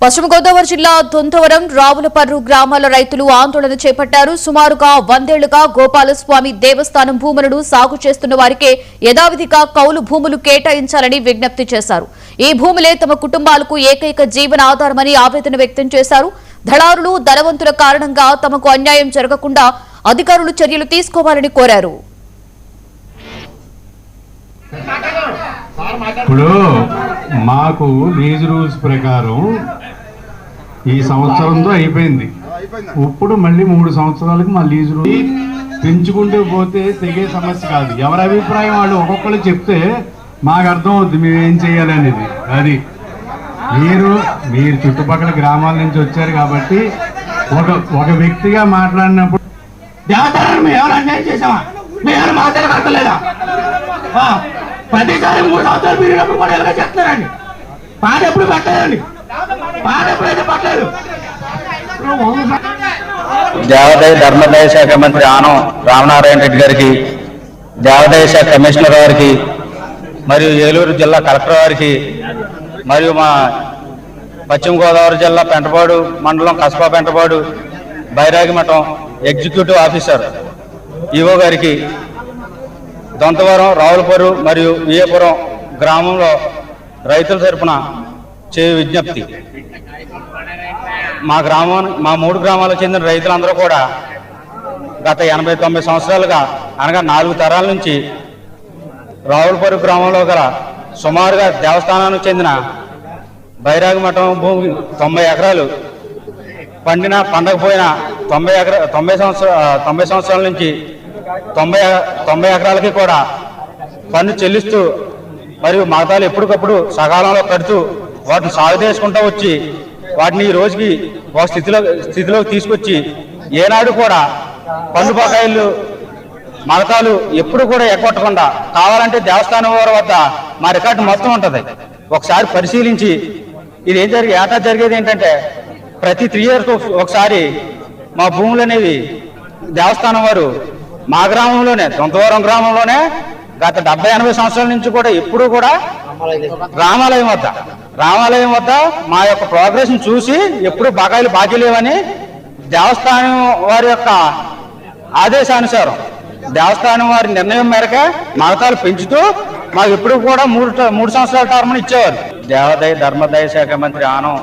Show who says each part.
Speaker 1: పశ్చిమ గోదావరి జిల్లా దొంతవరం రావులపర్రు గ్రామాల రైతులు ఆందోళన చేపట్టారు. సుమారుగా 100 ఏళ్లుగా గోపాలస్వామి దేవస్థానం భూములను సాగు చేస్తున్న వారికే యథావిధిగా కౌలు భూములు కేటాయించాలని విజ్ఞప్తి చేశారు. ఈ భూములే తమ కుటుంబాలకు ఏకైక జీవన ఆధారమని ఆవేదన వ్యక్తం చేశారు. దళారులు ధనవంతుల కారణంగా తమకు అన్యాయం జరగకుండా అధికారులు చర్యలు తీసుకోవాలని కోరారు.
Speaker 2: ఇప్పుడు మాకు లీజ్ రూల్స్ ప్రకారం ఈ సంవత్సరంతో అయిపోయింది. ఇప్పుడు మళ్ళీ 3 సంవత్సరాలకు మా లీజ్ రూల్ పెంచుకుంటూ పోతే తెగే సమస్య కాదు. ఎవరి అభిప్రాయం వాళ్ళు ఒక్కొక్కరు చెప్తే మాకు అర్థం అవుతుంది మేము ఏం చేయాలి అనేది. అది మీరు చుట్టుపక్కల గ్రామాల నుంచి వచ్చారు కాబట్టి ఒక వ్యక్తిగా మాట్లాడినప్పుడు
Speaker 3: ఎవరు అన్యాయం చేసామా మేము మాట్లాడలేదా? ప్రతిసారి 3 సంవత్సరాలు పెరిగినప్పుడు కూడా ఎలా చేస్తున్నారండి? పాట ఎప్పుడు పెట్టలేదండి, పాట ఎప్పుడైతే పట్టలేదు.
Speaker 4: దేవాదాయ ధర్మదాయ శాఖ మంత్రి ఆనం రామనారాయణ రెడ్డి గారికి, దేవాదాయ శాఖ కమిషనర్ గారికి, మరియు ఏలూరు జిల్లా కలెక్టర్ గారికి, మరియు మా పశ్చిమ గోదావరి జిల్లా పెంటపాడు మండలం కసబా పెంటపాడు బైరాగిమఠం ఎగ్జిక్యూటివ్ ఆఫీసర్ ఈవో గారికి, దొంతవరం రావులపర్రు మరియు విజయపురం గ్రామంలో రైతుల తరపున చేయు విజ్ఞప్తి. మా 3 గ్రామాలకు చెందిన రైతులందరూ కూడా గత 80-90 సంవత్సరాలుగా అనగా 4 తరాల నుంచి రావులపర్రు గ్రామంలో గల సుమారుగా దేవస్థానానికి చెందిన బైరాగిమఠం భూమి 90 ఎకరాలు పండినా పండకపోయినా 90 సంవత్సరాల నుంచి 90 ఎకరాలకి కూడా పన్ను చెల్లిస్తూ మరియు మగతాలు ఎప్పటికప్పుడు సకాలంలో కడుతూ వాటిని సాగు చేసుకుంటూ వచ్చి వాటిని ఈ రోజుకి ఒక స్థితిలోకి తీసుకొచ్చి ఏనాడు కూడా పన్ను బకాయిలు మగతాలు ఎప్పుడు కూడా ఎగ్గొట్టకుండా కావాలంటే దేవస్థానం వారి వద్ద మా రికార్డు మొత్తం ఉంటుంది. ఒకసారి పరిశీలించి ఇది ఏటా జరిగేది ఏంటంటే ప్రతి 3 years ఒకసారి మా భూములు అనేవి దేవస్థానం వారు మా గ్రామంలోనే దొంతవరం గ్రామంలోనే గత 70-80 సంవత్సరాల నుంచి కూడా ఎప్పుడు కూడా రామాలయం వద్ద మా యొక్క ప్రోగ్రెస్ చూసి ఎప్పుడు బకాయిలు బాకీ లేవని దేవస్థానం వారి యొక్క ఆదేశానుసారం దేవస్థానం వారి నిర్ణయం మేరకు మగతాలు పెంచుతూ మాకు ఎప్పుడు కూడా 3 సంవత్సరాల టర్మ్ ఇచ్చేవారు. దేవాదాయ ధర్మదాయ శాఖ మంత్రి ఆనం